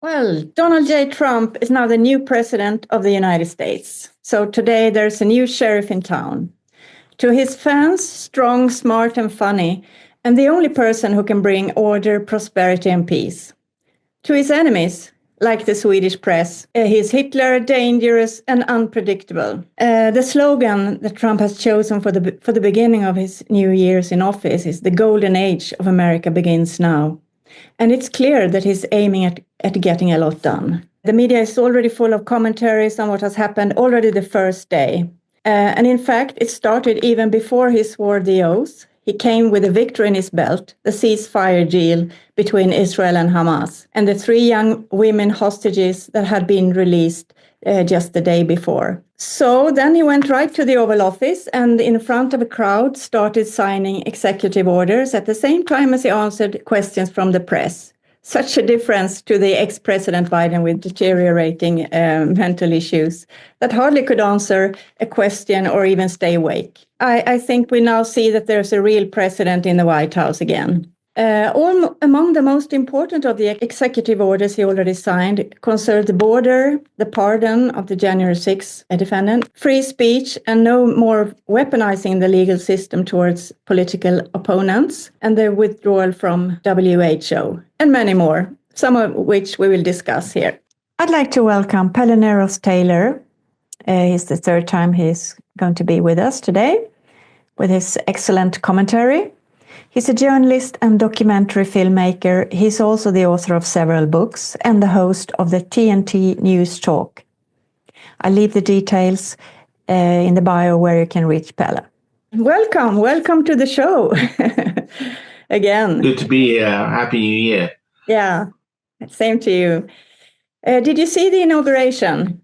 Well, Donald J. Trump is now the new president of the United States. So today there's a new sheriff in town. To his fans, strong, smart, and funny, and the only person who can bring order, prosperity, and peace. To his enemies, like the Swedish press, he's Hitler, dangerous, and unpredictable. The slogan that Trump has chosen for the beginning of his new years in office is "The golden age of America begins now." And it's clear that he's aiming at getting a lot done. The media is already full of commentaries on what has happened already the first day. And in fact, it started even before he swore the oath. He came with a victory in his belt, the ceasefire deal between Israel and Hamas, and the 3 young women hostages that had been released just the day before. So then he went right to the Oval Office and in front of a crowd started signing executive orders at the same time as he answered questions from the press. Such a difference to the ex-President Biden with deteriorating mental issues that hardly could answer a question or even stay awake. I think we now see that there's a real president in the White House again. Among the most important of the executive orders he already signed concerned the border, the pardon of the January 6th defendant, free speech, and no more weaponizing the legal system towards political opponents, and the withdrawal from WHO, and many more, some of which we will discuss here. I'd like to welcome Pelle Neroth Taylor. It's the third time he's going to be with us today with his excellent commentary. He's a journalist and documentary filmmaker. He's also the author of several books and the host of the TNT News Talk. I'll leave the details in the bio where you can reach Pelle. Welcome to the show again. Good to be here. Happy New Year. Yeah, same to you. Did you see the inauguration?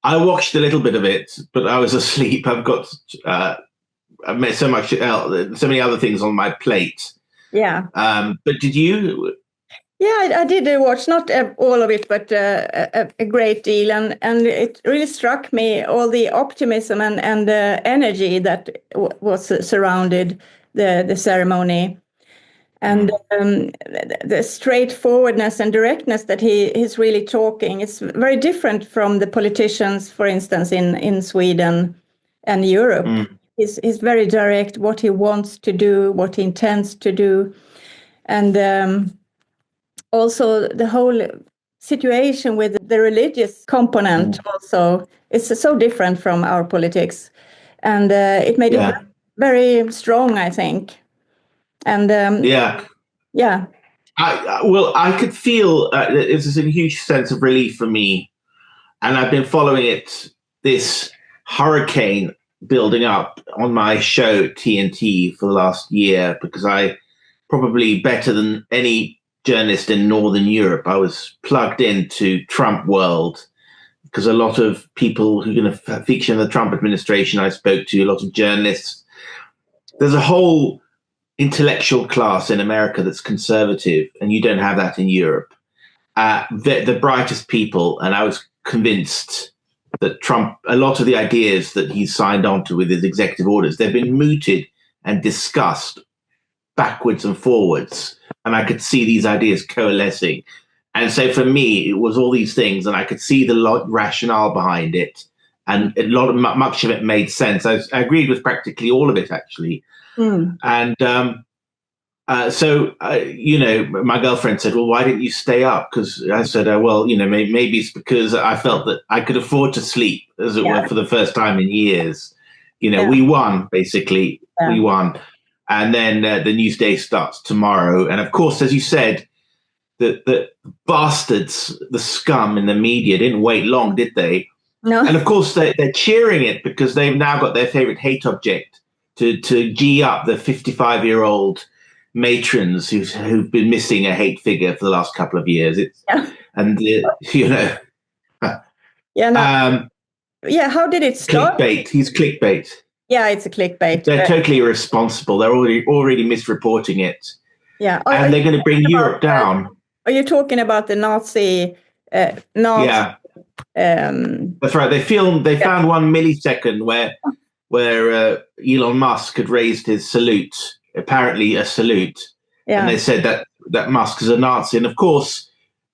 I watched a little bit of it, but I was asleep. I've met so many other things on my plate. Yeah. But did you? Yeah, I did watch, not all of it, but a great deal. And it really struck me, all the optimism and the energy that was surrounded the ceremony. And the straightforwardness and directness that he's really talking. It's very different from the politicians, for instance, in Sweden and Europe. He's very direct, what he wants to do, what he intends to do. And also the whole situation with the religious component also is so different from our politics. And it made it very strong, I think. And I could feel it's a huge sense of relief for me. And I've been following this hurricane building up on my show TNT for the last year, because I probably better than any journalist in Northern Europe, I was plugged into Trump world, because a lot of people who are going to feature in the Trump administration I spoke to, a lot of journalists, there's a whole intellectual class in America that's conservative, and you don't have that in Europe. The brightest people, and I was convinced that Trump, a lot of the ideas that he signed on to with his executive orders, they've been mooted and discussed backwards and forwards. And I could see these ideas coalescing. And so for me, it was all these things, and I could see the rationale behind it. And much of it made sense. I agreed with practically all of it, actually. And so my girlfriend said, well, why didn't you stay up? Because I said, maybe it's because I felt that I could afford to sleep, as it were, for the first time in years. We won, basically. Yeah. We won. And then the news day starts tomorrow. And of course, as you said, the bastards, the scum in the media didn't wait long, did they? No. And of course, they're cheering it because they've now got their favorite hate object to G up the 55-year-old matrons who've been missing a hate figure for the last couple of years. How did it start? Clickbait. He's clickbait. Yeah, it's a clickbait. They're totally irresponsible. They're already misreporting it. Yeah, and they're going to bring Europe down. Are you talking about the Nazi? Yeah, that's right. They found 1 millisecond where Elon Musk had raised his salute, apparently a salute, and they said that Musk is a Nazi. And of course,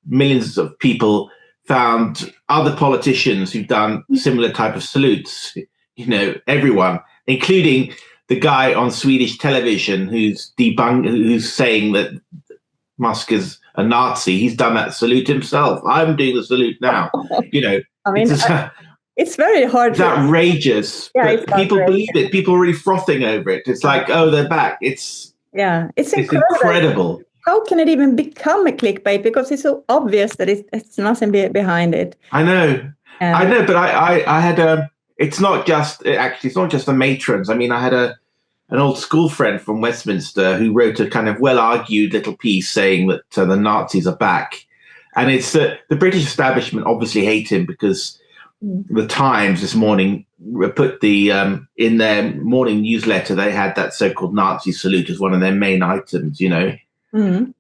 millions of people found other politicians who've done similar type of salutes. Everyone, including the guy on Swedish television who's saying that Musk is a Nazi. He's done that salute himself. I'm doing the salute now. I mean, it's very hard. It's outrageous. Yeah, but people believe it. People are really frothing over it. It's like, oh, they're back. It's incredible. How can it even become a clickbait? Because it's so obvious that it's nothing behind it. I know, but I had it's not just the matrons. I mean, I had an old school friend from Westminster who wrote a kind of well-argued little piece saying that the Nazis are back. And it's the British establishment obviously hate him because the Times this morning put in their morning newsletter, they had that so-called Nazi salute as one of their main items, And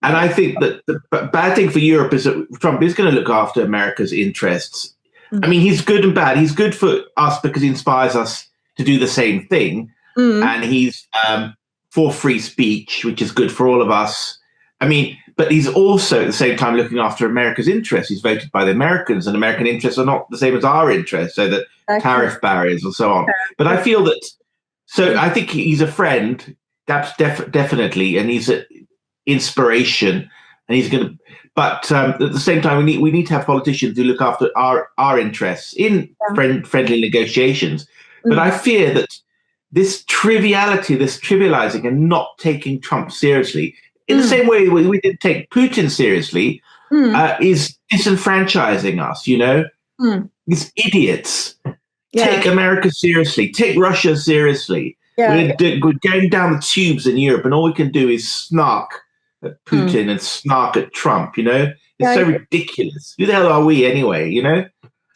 I think that the bad thing for Europe is that Trump is going to look after America's interests. I mean, he's good and bad. He's good for us because he inspires us to do the same thing. And he's for free speech, which is good for all of us. I mean, but he's also at the same time looking after America's interests. He's voted by the Americans, and American interests are not the same as our interests, so that tariff barriers and so on. But I feel that, so I think he's a friend, that's definitely, and he's an inspiration, and he's going to, but at the same time, we need to have politicians who look after our interests in friendly negotiations. But I fear that this trivializing and not taking Trump seriously, in the same way we didn't take Putin seriously, is disenfranchising us, These idiots. Take America seriously. Take Russia seriously. We're going down the tubes in Europe, and all we can do is snark at Putin and snark at Trump, It's so ridiculous. Who the hell are we anyway,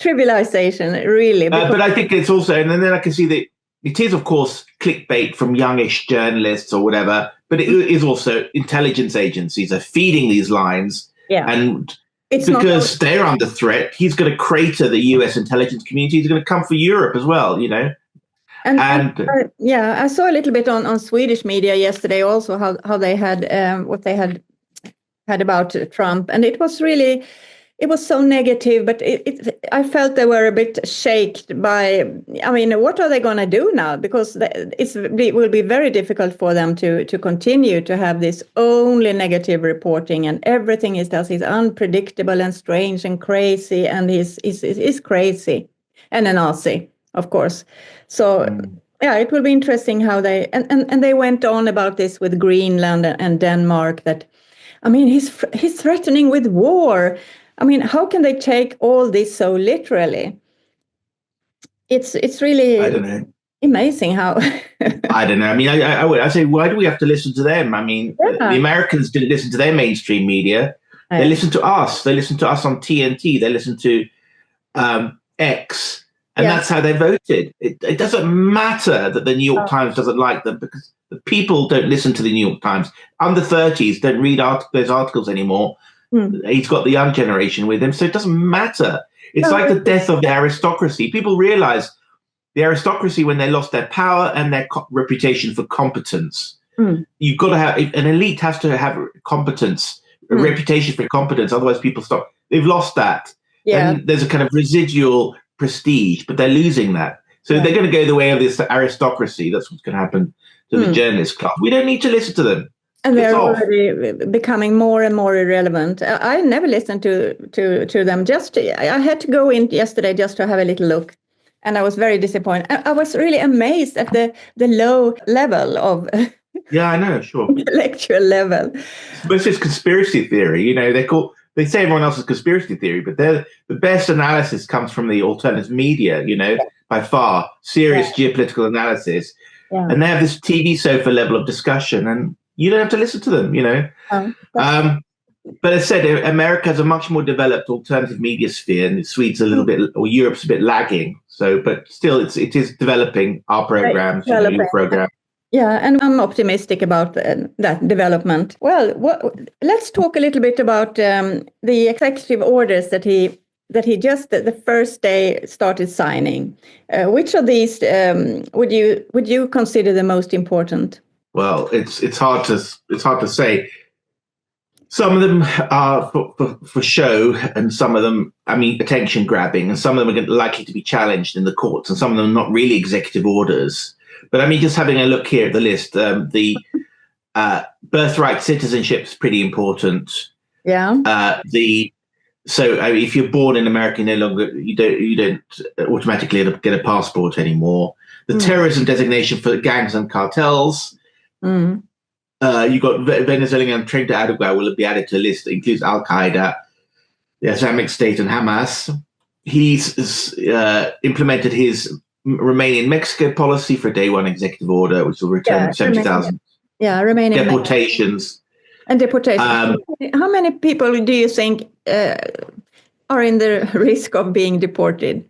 Trivialization, really. But I think it's also, and then I can see that it is, of course, clickbait from youngish journalists or whatever, but it is also intelligence agencies are feeding these lines. And it's because they're under threat, he's going to crater the US intelligence community. He's going to come for Europe as well, And I saw a little bit on Swedish media yesterday also how they had what they had about Trump, and it was so negative, but I felt they were a bit shaken by, what are they going to do now? Because it will be very difficult for them to continue to have this only negative reporting, and everything he does is unpredictable and strange and crazy, and he's crazy and a Nazi, of course. So it will be interesting how they, and they went on about this with Greenland and Denmark, that, he's threatening with war. How can they take all this so literally? It's really, I don't know, amazing how. I don't know. I say, why do we have to listen to them? The Americans didn't listen to their mainstream media. They listened to us. They listened to us on TNT. They listened to X. And that's how they voted. It doesn't matter that the New York Times doesn't like them, because the people don't listen to the New York Times. Under 30s don't read those articles anymore. He's got the young generation with him, so it doesn't matter. It's like the death of the aristocracy. People realize the aristocracy, when they lost their power and their reputation for competence. You've got to have, an elite has to have competence, a reputation for competence, otherwise people stop. They've lost that. And there's a kind of residual prestige, but they're losing that. So they're going to go the way of this aristocracy. That's what's going to happen to the journalist class. We don't need to listen to them. And they're already becoming more and more irrelevant. I never listened to them. I had to go in yesterday just to have a little look, and I was very disappointed. I was really amazed at the low level of I know, sure, intellectual level. But it's conspiracy theory. They say everyone else is conspiracy theory, but the best analysis comes from the alternative media. By far, serious geopolitical analysis, and they have this TV sofa level of discussion, and you don't have to listen to them, But as I said, America has a much more developed alternative media sphere, and Sweden's a little bit, or Europe's a bit lagging. So, but still, it is developing our programs, your program. Yeah, and I'm optimistic about that development. Well, let's talk a little bit about the executive orders that he just the first day started signing. Which of these would you consider the most important? Well, it's hard to say. Some of them are for show, and some of them, I mean, attention grabbing, and some of them are likely to be challenged in the courts, and some of them are not really executive orders. But I mean, just having a look here at the list, the birthright citizenship is pretty important. Yeah. So if you're born in America, you don't automatically get a passport anymore. The terrorism designation for gangs and cartels. You've got Venezuelan trained to Uruguay will be added to a list that includes Al Qaeda, the Islamic State, and Hamas. He's implemented his Remain in Mexico policy for day one executive order, which will return 70,000 remaining deportations. And deportations. How many people do you think are in the risk of being deported?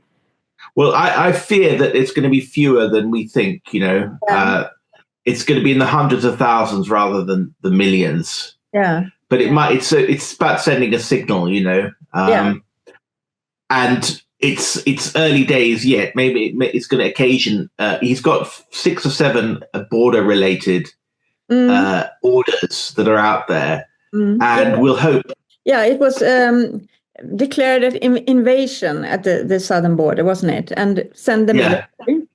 Well, I fear that it's going to be fewer than we think, it's going to be in the hundreds of thousands rather than the millions. Yeah. But it's about sending a signal, and it's early days yet. Maybe it's going to occasion, he's got 6 or 7 border related orders that are out there, and we'll hope. Yeah, it was declared an invasion at the southern border, wasn't it? And send the military.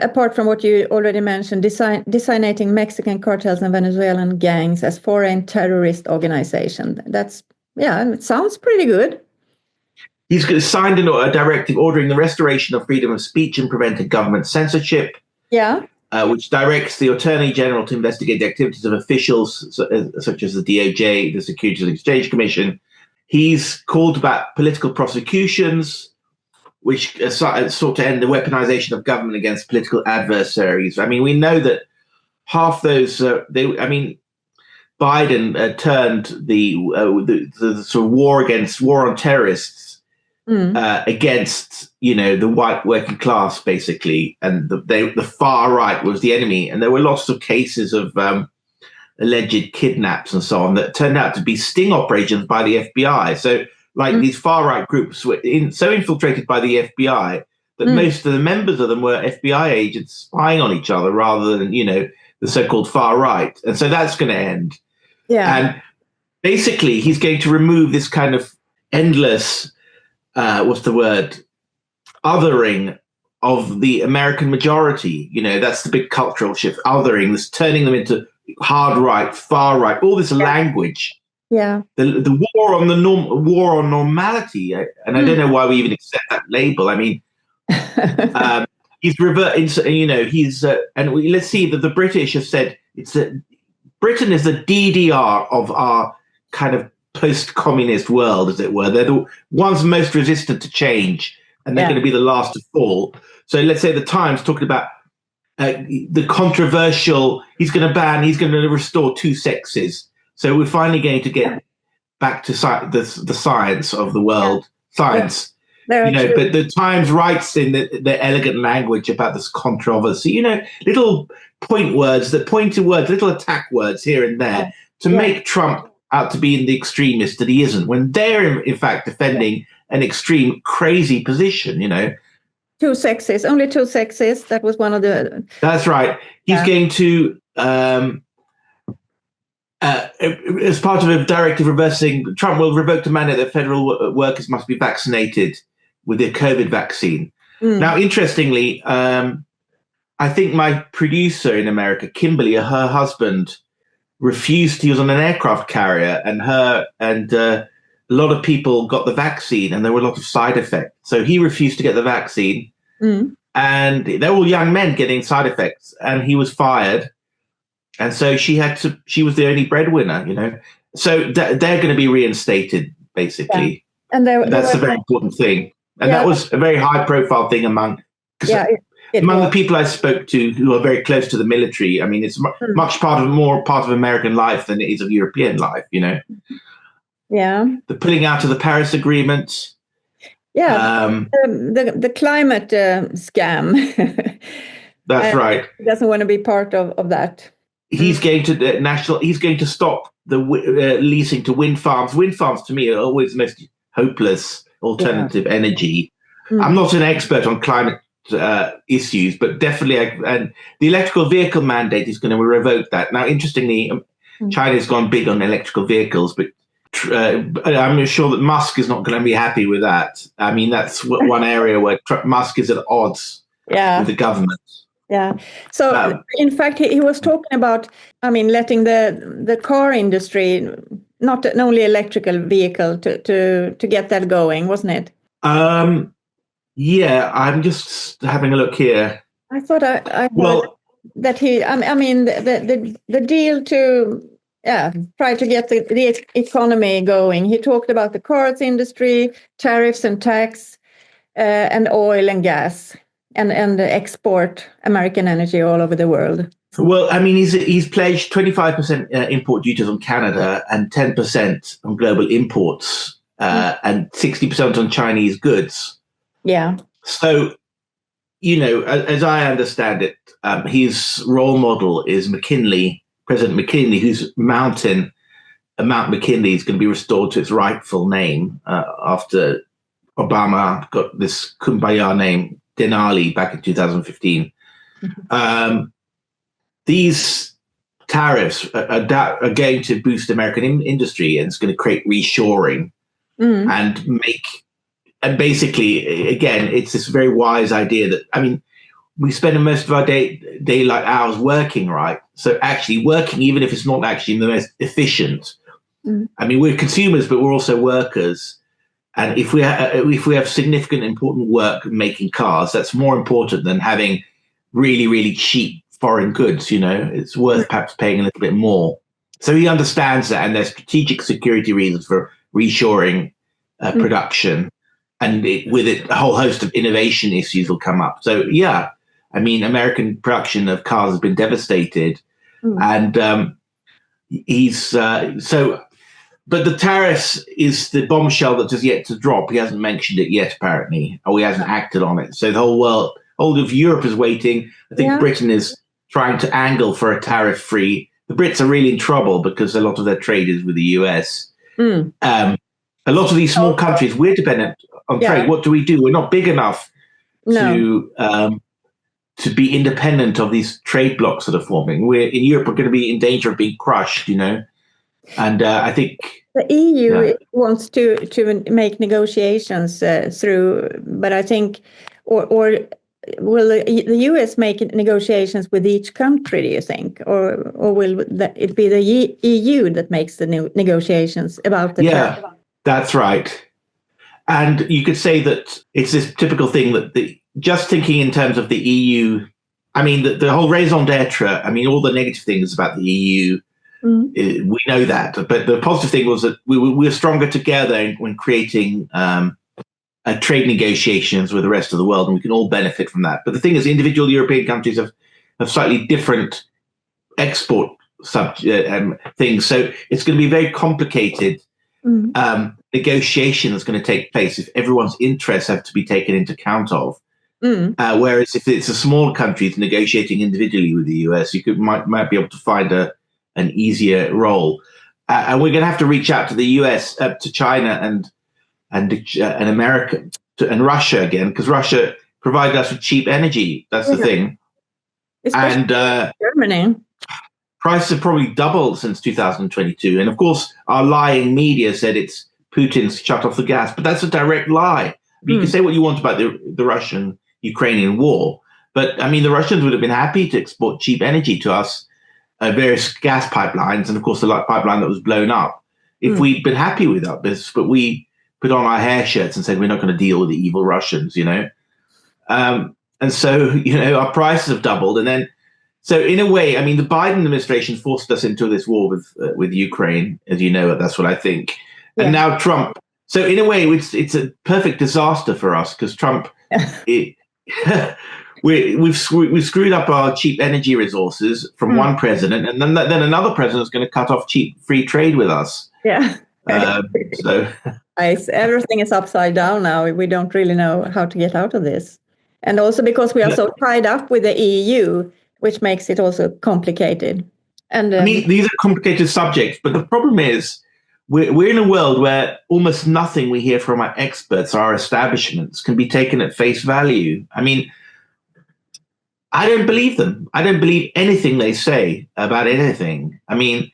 Apart from what you already mentioned, designating Mexican cartels and Venezuelan gangs as foreign terrorist organization. It sounds pretty good. He's signed a directive ordering the restoration of freedom of speech and preventing government censorship. Yeah. Which directs the Attorney General to investigate the activities of officials such as the DOJ, the Securities and Exchange Commission. He's called about political prosecutions, which sought to end the weaponization of government against political adversaries. I mean, we know that half those, Biden turned the sort of war on terrorists against, the white working class, basically, and the far right was the enemy. And there were lots of cases of alleged kidnaps and so on that turned out to be sting operations by the FBI. So, these far-right groups were so infiltrated by the FBI that most of the members of them were FBI agents spying on each other rather than, the so-called far-right. And so that's going to end. Yeah. And basically, he's going to remove this kind of endless, othering of the American majority. That's the big cultural shift, othering, this turning them into hard right, far right, all this language. Yeah, the war on war on normality, and I don't know why we even accept that label. I mean, he's reverting. Let's see that the British have said Britain is the DDR of our kind of post-communist world, as it were. They're the ones most resistant to change, and they're going to be the last to fall. So let's say the Times talking about the controversial. He's going to restore 2 sexes. So we're finally going to get back to the science of the world. Science. But the Times writes in the elegant language about this controversy, little pointed words, little attack words here and there to make Trump out to be the extremist that he isn't, when they're in fact defending an extreme, crazy position, 2 sexes, only 2 sexes. That was one of the... That's right. He's going to... as part of a directive reversing, Trump will revoke the mandate that federal workers must be vaccinated with the COVID vaccine. Now, interestingly, I think my producer in America, Kimberly, her husband, refused. He was on an aircraft carrier, and a lot of people got the vaccine, and there were a lot of side effects. So he refused to get the vaccine, and they're all young men getting side effects, and he was fired. And so she was the only breadwinner, So they're going to be reinstated, basically. Yeah. And that's a very important thing. And that was a very high-profile thing among the people I spoke to who are very close to the military. I mean, it's much more part of American life than it is of European life, Yeah. The pulling out of the Paris Agreement. Yeah. The climate scam. That's right. He doesn't want to be part of that. He's going to He's going to stop the leasing to wind farms. Wind farms, to me, are always the most hopeless alternative energy. I'm not an expert on climate issues, but definitely, and the electrical vehicle mandate is going to revoke that. Now, interestingly, China's gone big on electrical vehicles, but I'm sure that Musk is not going to be happy with that. I mean, that's one area where Musk is at odds with the government. Yeah. So, in fact, he was talking about, I mean, letting the car industry, not only electrical vehicle, to get that going, wasn't it? Yeah, I'm just having a look here. I thought I heard that he, I mean, the deal to try to get the economy going. He talked about the cars industry, tariffs and tax, and oil and gas, and export American energy all over the world. Well, I mean, he's pledged 25% import duties on Canada and 10% on global imports and 60% on Chinese goods. Yeah. So, you know, as I understand it, his role model is McKinley, President McKinley, whose Mount McKinley is going to be restored to its rightful name after Obama got this kumbaya name, Denali, back in 2015. These tariffs are going to boost American industry, and it's going to create reshoring and basically, again, it's this very wise idea that, I mean, we spend most of our daylight hours working, right? So actually working, even if it's not actually the most efficient. I mean, we're consumers, but we're also workers. And if we have significant, important work making cars, that's more important than having really, really cheap foreign goods. You know, it's worth perhaps paying a little bit more. So he understands that, and there's strategic security reasons for reshoring production, and with it, a whole host of innovation issues will come up. So yeah, I mean, American production of cars has been devastated, and he's so. But the tariffs is the bombshell that has yet to drop. He hasn't mentioned it yet, apparently, or he hasn't acted on it. So the whole of Europe is waiting. I think Britain is trying to angle for a tariff-free. The Brits are really in trouble because a lot of their trade is with the US. A lot of these small countries, we're dependent on trade. What do? We're not big enough to be independent of these trade blocks that are forming. We're in Europe. We're going to be in danger of being crushed, you know. And I think the EU wants to make negotiations through, but I think, or will the US make negotiations with each country? Do you think, or will it be the EU that makes the negotiations about the tariff? That's right. And you could say that it's this typical thing that just thinking in terms of the EU. I mean, the whole raison d'etre. I mean, all the negative things about the EU. We know that, but the positive thing was that we were stronger together when creating trade negotiations with the rest of the world, and we can all benefit from that. But the thing is, individual European countries have slightly different export things, so it's going to be very complicated negotiation that's going to take place if everyone's interests have to be taken into account of. Whereas if it's a small country negotiating individually with the US, you might be able to find an easier role, and we're going to have to reach out to the US, to China, and America, and Russia again, because Russia provided us with cheap energy. That's the thing. Especially and Germany. Prices have probably doubled since 2022, and of course, our lying media said it's Putin's shut off the gas, but that's a direct lie. You can say what you want about the Russian-Ukrainian war, but I mean, the Russians would have been happy to export cheap energy to us. Various gas pipelines, and of course the pipeline that was blown up. If we'd been happy with this, but we put on our hair shirts and said we're not going to deal with the evil Russians, you know. And so, you know, our prices have doubled, and then so in a way, I mean, the Biden administration forced us into this war with Ukraine, as you know. That's what I think. And now Trump. So in a way, it's a perfect disaster for us because Trump. We've screwed up our cheap energy resources from one president, and then another president is going to cut off cheap free trade with us. So everything is upside down now. We don't really know how to get out of this, and also because we are so tied up with the EU, which makes it also complicated. And I mean, these are complicated subjects, but the problem is we're in a world where almost nothing we hear from our experts, our establishments, can be taken at face value. I mean, I don't believe them. I don't believe anything they say about anything. I mean,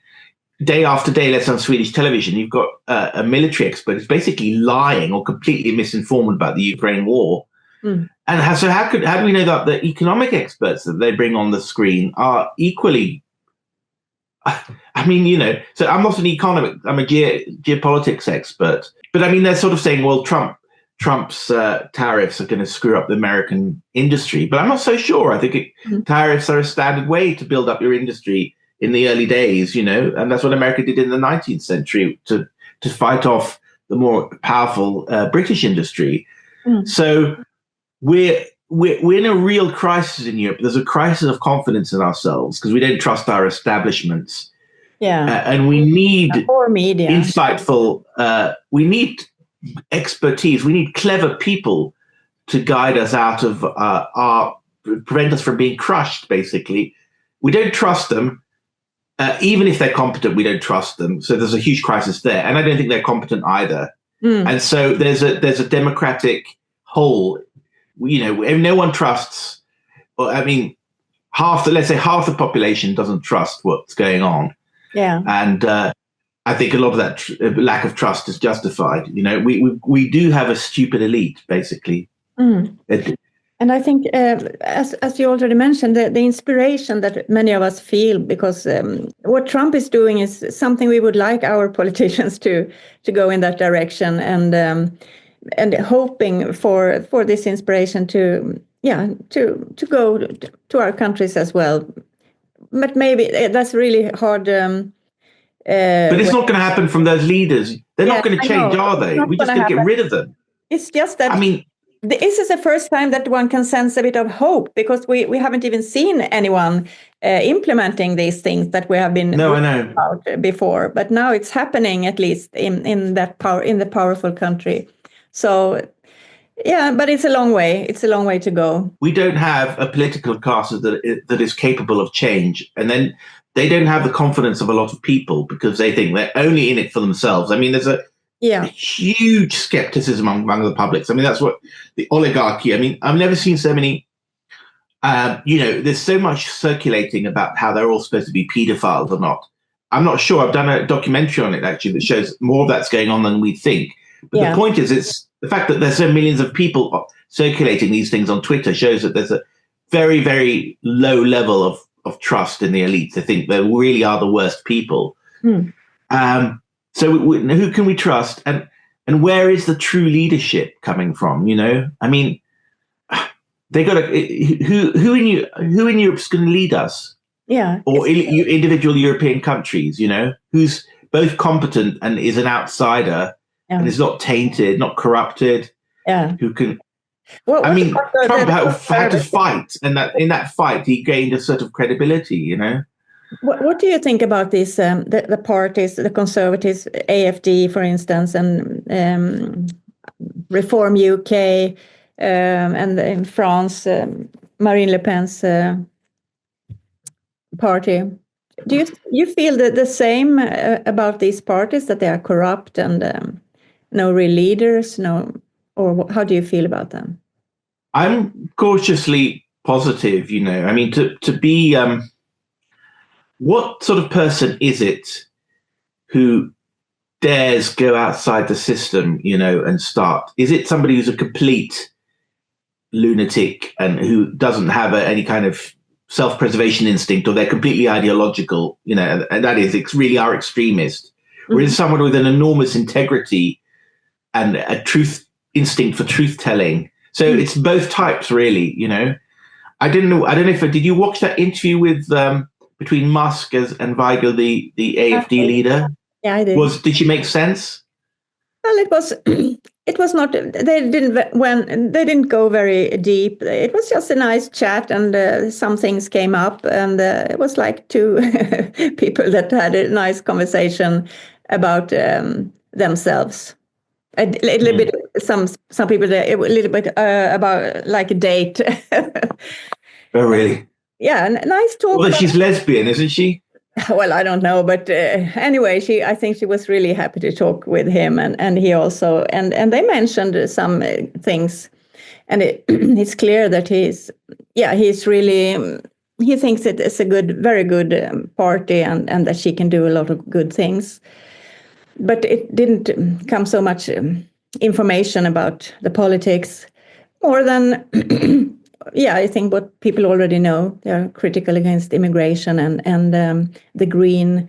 day after day, let's say on Swedish television, you've got a military expert who's basically lying or completely misinformed about the Ukraine war. And how do we know that the economic experts that they bring on the screen are equally? I mean, so I'm not an economist, I'm a geopolitics expert, but I mean, they're sort of saying, well, Trump's tariffs are going to screw up the American industry, but I'm not so sure. I think tariffs are a standard way to build up your industry in the early days, and that's what America did in the 19th century to fight off the more powerful British industry. So we're in a real crisis in Europe. There's a crisis of confidence in ourselves because we don't trust our establishments. And we need or media. Insightful. We need expertise. We need clever people to guide us out of prevent us from being crushed. Basically, we don't trust them. Even if they're competent, we don't trust them. So there's a huge crisis there, and I don't think they're competent either. And so there's a democratic hole. No one trusts. Well, I mean, let's say half the population doesn't trust what's going on. And I think a lot of that lack of trust is justified. We do have a stupid elite, basically. And I think, as you already mentioned, the inspiration that many of us feel, because what Trump is doing is something we would like our politicians to go in that direction, and hoping for this inspiration to go to our countries as well. But maybe that's really hard. But it's not going to happen from those leaders. They're not going to change, are they? We're just going to get rid of them. It's just that. I mean, this is the first time that one can sense a bit of hope, because we haven't even seen anyone implementing these things that we have been about before. But now it's happening, at least in the powerful country. So, but it's a long way. It's a long way to go. We don't have a political class that is capable of change, and then they don't have the confidence of a lot of people because they think they're only in it for themselves. I mean, there's a huge skepticism among the publics. I mean, that's what the oligarchy. I mean, I've never seen so many. There's so much circulating about how they're all supposed to be paedophiles or not. I'm not sure. I've done a documentary on it actually that shows more of that's going on than we think. But the point is, it's the fact that there's so millions of people circulating these things on Twitter shows that there's a very, very low level of trust in the elites. They think they really are the worst people. So who can we trust? And where is the true leadership coming from? I mean, they got to who in Europe's going to lead us? Or individual European countries? Who's both competent and is an outsider and is not tainted, not corrupted. Who can? Well, I mean, Trump had to fight, and that in that fight he gained a sort of credibility. What do you think about these the parties, the Conservatives, AFD, for instance, and Reform UK, and in France, Marine Le Pen's party? Do you feel the same about these parties, that they are corrupt and no real leaders, or how do you feel about them? I'm cautiously positive. I mean, to be. What sort of person is it who dares go outside the system, and start? Is it somebody who's a complete lunatic and who doesn't have any kind of self-preservation instinct, or they're completely ideological, and that is, it's really are extremist? Or is it someone with an enormous integrity and a truth instinct for truth-telling? So it's both types, really, I don't know if did you watch that interview with between Musk and Weigel, the AFD leader? Yeah, I did. Did she make sense? Well, it was not. They didn't go very deep. It was just a nice chat, and some things came up, and it was like two people that had a nice conversation about themselves. A little bit. Some people a little bit about like a date. Oh, really? Yeah, nice talk. Well, she's lesbian, isn't she? Well, I don't know, but anyway, I think she was really happy to talk with him, and he also, and they mentioned some things, and it's clear that he's really he thinks it is a very good party, and that she can do a lot of good things. But it didn't come so much information about the politics, more than, yeah, I think what people already know. They are critical against immigration and the Green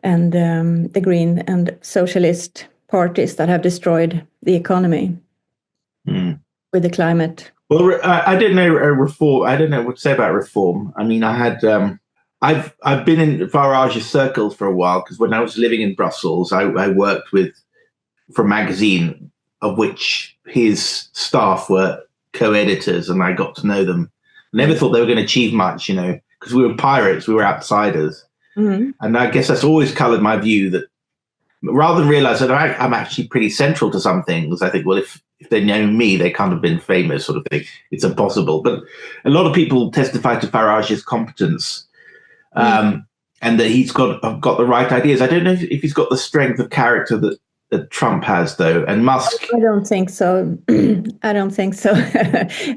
and socialist parties that have destroyed the economy with the climate. Well, I didn't know reform. I don't know what to say about reform. I mean, I've been in Farage's circles for a while, because when I was living in Brussels, I worked for a magazine of which his staff were co-editors, and I got to know them. I never thought they were going to achieve much, because we were pirates, we were outsiders. Mm-hmm. And I guess that's always colored my view, that rather than realize that I'm actually pretty central to some things, I think, well, if they know me, they can't have been famous, sort of thing. It's impossible. But a lot of people testify to Farage's competence, and that he's got the right ideas. I don't know if he's got the strength of character that Trump has, though, and Musk. I don't think so. I don't think so.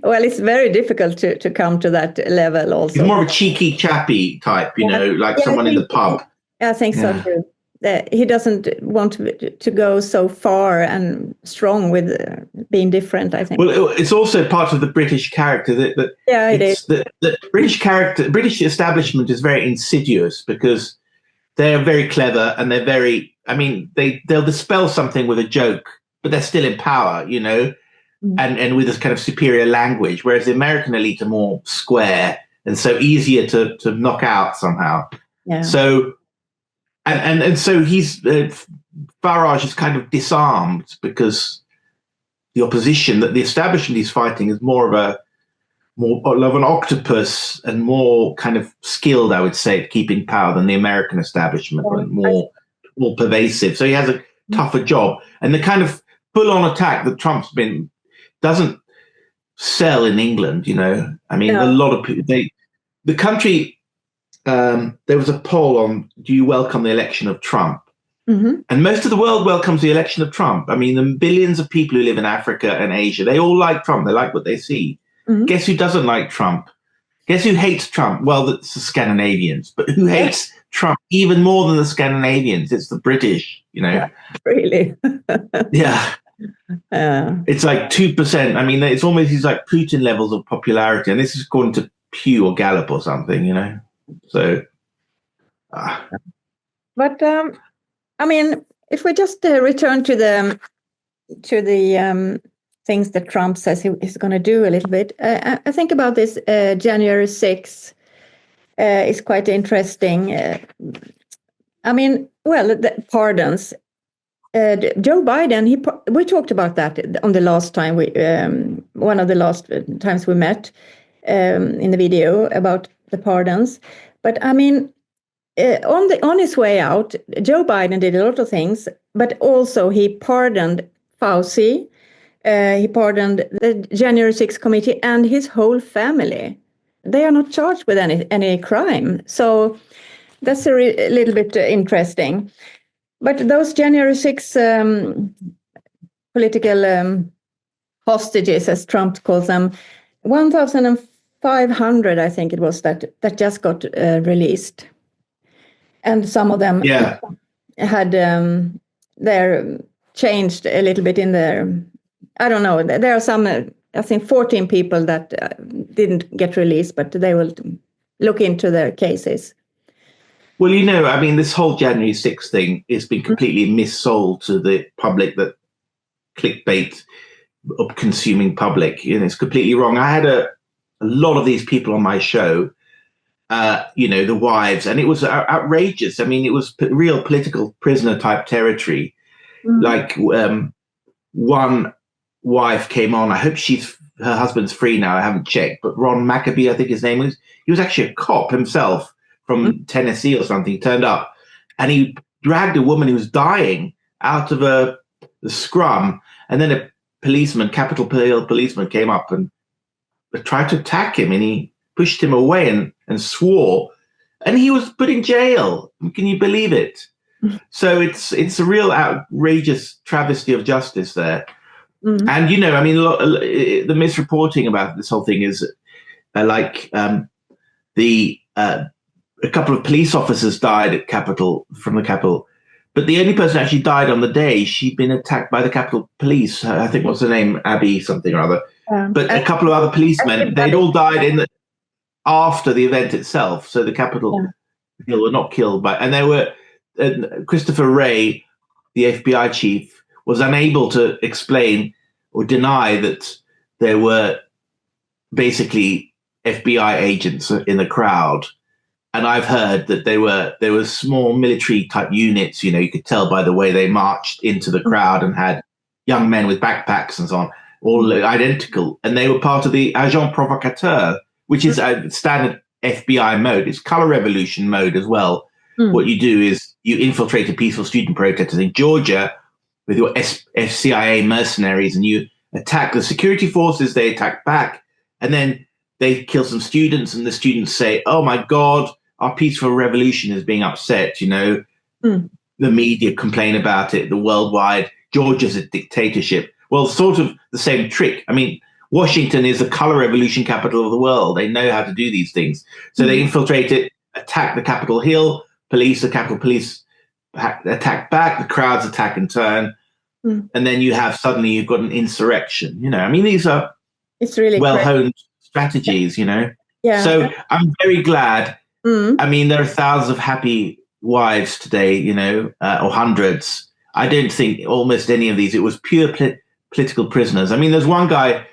Well, it's very difficult to come to that level also. He's more of a cheeky, chappy type, like someone in the pub. I think so too. He doesn't want to go so far and strong with being different, I think. Well, it's also part of the British character that it is. The British establishment is very insidious, because they're very clever, and they're very, they'll dispel something with a joke, but they're still in power, and with this kind of superior language, whereas the American elite are more square and so easier to knock out somehow. Yeah. So, and so Farage is kind of disarmed, because the opposition that the establishment he's fighting is more of an octopus, and more kind of skilled, I would say, at keeping power than the American establishment, and more pervasive. So he has a tougher job, and the kind of full-on attack that Trump's doesn't sell in England. A lot of people, the country. There was a poll on, do you welcome the election of Trump? Mm-hmm. And most of the world welcomes the election of Trump. The billions of people who live in Africa and Asia, they all like Trump. They like what they see. Mm-hmm. Guess who doesn't like Trump? Guess who hates Trump? Well, that's the Scandinavians. But who hates Trump even more than the Scandinavians? It's the British, Yeah, really? Yeah. It's like 2%. It's almost these like Putin levels of popularity. And this is according to Pew or Gallup or something, So, but if we just return to the things that Trump says he's going to do a little bit, I think about this January 6th is quite interesting. The pardons. Joe Biden. We talked about that on the last time one of the last times we met in the video about the pardons. But on his way out, Joe Biden did a lot of things, but also he pardoned Fauci, he pardoned the January 6th committee and his whole family. They are not charged with any crime. So that's a little bit interesting. But those January 6th political hostages, as Trump calls them, 1,500, I think it was, that just got released. And some of them had they're changed a little bit in their, I don't know, there are some, I think 14 people that didn't get released, but they will look into their cases. Well, this whole January 6th thing has been completely missold to the public, that clickbait of consuming public. It's completely wrong. I had a lot of these people on my show, the wives, and it was outrageous. It was real political prisoner type territory. Mm-hmm. Like one wife came on. I hope her husband's free now. I haven't checked, but Ron Maccabee, I think his name was. He was actually a cop himself from Tennessee or something. He turned up, and he dragged a woman who was dying out of the scrum, and then a Capitol Hill policeman came up and tried to attack him, and he pushed him away and swore, and he was put in jail. Can you believe it? So it's a real outrageous travesty of justice there. Mm-hmm. And the misreporting about this whole thing is a couple of police officers died from the Capitol. But the only person who actually died on the day, she'd been attacked by the Capitol Police. I think, what's her name? Abby something or other. But a couple of other policemen, they'd all died after the event itself. So the Capitol Hill were not killed by, and they were, Christopher Wray, the FBI chief, was unable to explain or deny that there were basically FBI agents in the crowd. And I've heard that there were small military type units, you could tell by the way they marched into the crowd and had young men with backpacks and so on, all identical. And they were part of the agent provocateur, which is a standard FBI mode. It's color revolution mode as well. What you do is you infiltrate a peaceful student protesters in Georgia with your CIA mercenaries, and you attack the security forces, they attack back, and then they kill some students, and the students say, oh my God, our peaceful revolution is being upset, The media complain about it, the worldwide, Georgia's a dictatorship. Well, sort of the same trick. I mean, Washington is the color revolution capital of the world. They know how to do these things. So they infiltrate it, attack the Capitol Hill, the Capitol Police attack back, the crowds attack in turn. And then you've got an insurrection, I mean, these are really well-honed strategies, Yeah. So I'm very glad. I mean, there are thousands of happy wives today, or hundreds. I don't think almost any of these, it was pure political prisoners. I mean, there's one guy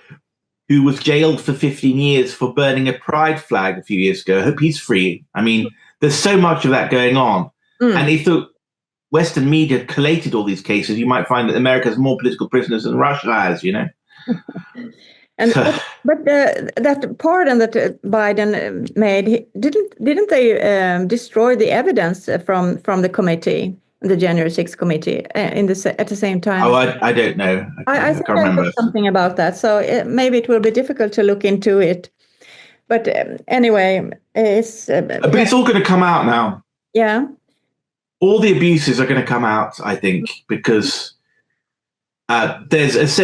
who was jailed for 15 years for burning a pride flag a few years ago. I hope he's free. I mean, there's so much of that going on. And if the Western media collated all these cases, you might find that America has more political prisoners than Russia has, And but that pardon that Biden made, didn't they destroy the evidence from the committee, the January 6th committee, at the same time? Oh, I don't know. I think can't remember. I heard something about that. So maybe it will be difficult to look into it. But anyway, it's. But it's all going to come out now. Yeah. All the abuses are going to come out, I think, because. There's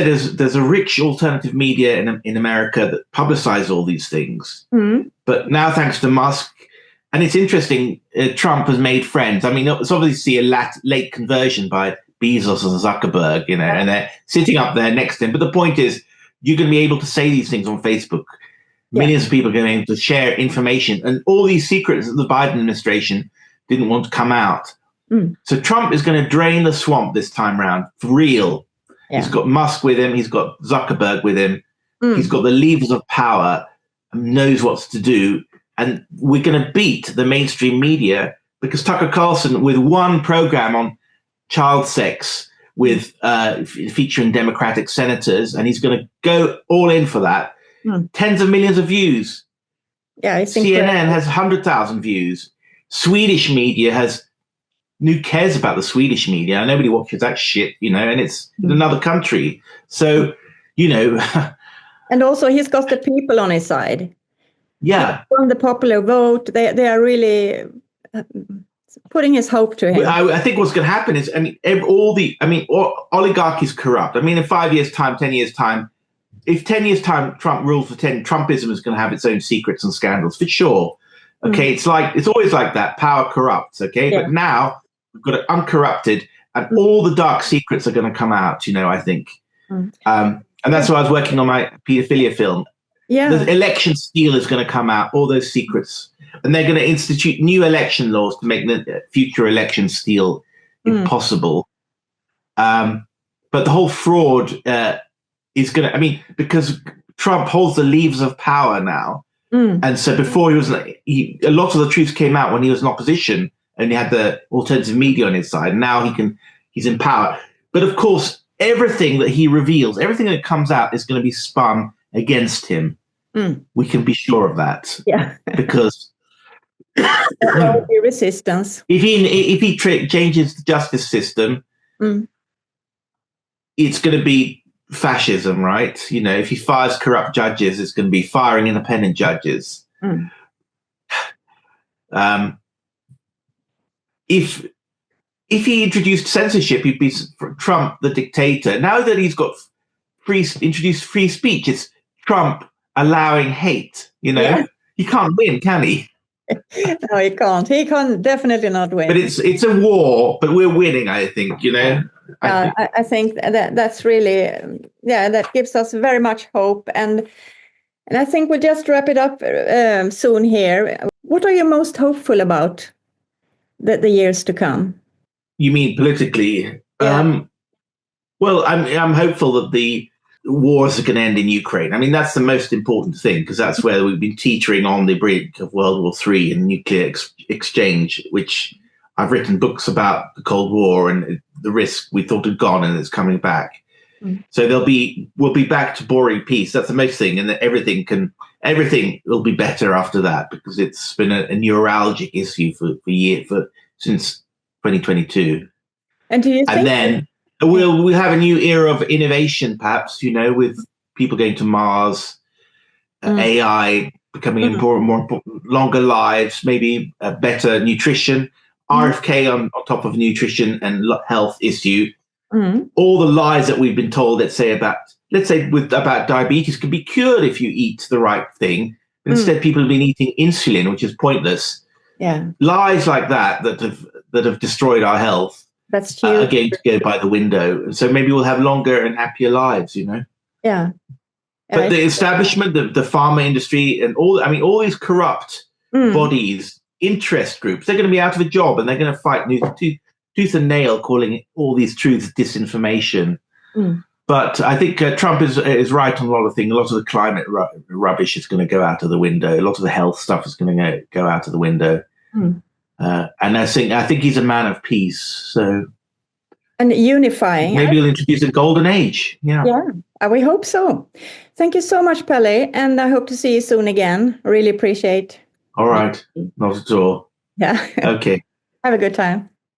a rich alternative media in America that publicize all these things. But now, thanks to Musk, and it's interesting, Trump has made friends. I mean, it's obviously a late conversion by Bezos and Zuckerberg, and they're sitting up there next to him. But the point is, you're going to be able to say these things on Facebook. Millions of people are going to be able to share information, and all these secrets that the Biden administration didn't want to come out. So Trump is going to drain the swamp this time around, for real. Yeah. He's got Musk with him. He's got Zuckerberg with him. He's got the levers of power and knows what to do. And we're going to beat the mainstream media because Tucker Carlson, with one program on child sex with featuring Democratic senators, and he's going to go all in for that. Tens of millions of views. Yeah, I think CNN has 100,000 views. Swedish media who cares about the Swedish media? Nobody watches that shit, and it's in another country. So, And also he's got the people on his side. Yeah. From the popular vote, they are really putting his hope to him. I think what's going to happen is, oligarchy is corrupt. I mean, in 5 years' time, 10 years' time, if 10 years' time Trump rules for 10, Trumpism is going to have its own secrets and scandals, for sure. Okay, it's always like that. Power corrupts, okay? Yeah. But now we've got it uncorrupted, and all the dark secrets are going to come out, I think. And that's why I was working on my pedophilia film. Yeah. The election steal is going to come out, all those secrets. And they're going to institute new election laws to make the future election steal impossible. But the whole fraud is going to, because Trump holds the levers of power now. And so before a lot of the truth came out when he was in opposition and he had the alternative media on his side. Now he's in power. But of course, everything that he reveals, everything that comes out is going to be spun against him. We can be sure of that. Yeah. Because there will be resistance. If he changes the justice system, it's going to be fascism, right? If he fires corrupt judges, it's going to be firing independent judges. If he introduced censorship, he'd be Trump the dictator. Now that he's got introduced free speech, it's Trump allowing hate. Yeah. He can't win, can he? No, he can't. He can definitely not win. But it's a war, but we're winning, I think, you know. I think that's really, that gives us very much hope. And I think we'll just wrap it up soon here. What are you most hopeful about the years to come? You mean politically? Yeah. Well, I'm hopeful that the wars are going to end in Ukraine. I mean, that's the most important thing, because that's where we've been teetering on the brink of World War III and nuclear exchange, which I've written books about the Cold War and the risk we thought had gone and it's coming back. So we'll be back to boring peace. That's the most thing, and that everything will be better after that, because it's been a neuralgic issue since 2022. And do you think? And then we'll have a new era of innovation, perhaps, you know, with people going to Mars, AI becoming more important, longer lives, maybe better nutrition, RFK on top of nutrition and health issue. All the lies that we've been told, let's say about diabetes can be cured if you eat the right thing. Instead, people have been eating insulin, which is pointless. Yeah, lies like that have destroyed our health. That's are going to go by the window. And so maybe we'll have longer and happier lives, you know. Yeah. But the establishment, the pharma industry, and all these corrupt bodies, interest groups, they're going to be out of a job, and they're going to fight tooth and nail, calling all these truths disinformation. But I think Trump is right on a lot of things. A lot of the climate rubbish is going to go out of the window. A lot of the health stuff is going to go out of the window. And I think he's a man of peace. So, and unifying. Maybe he'll introduce a golden age. Yeah. We hope so. Thank you so much, Pelle, and I hope to see you soon again. Really appreciate. All right, not at all. Yeah. Okay. Have a good time.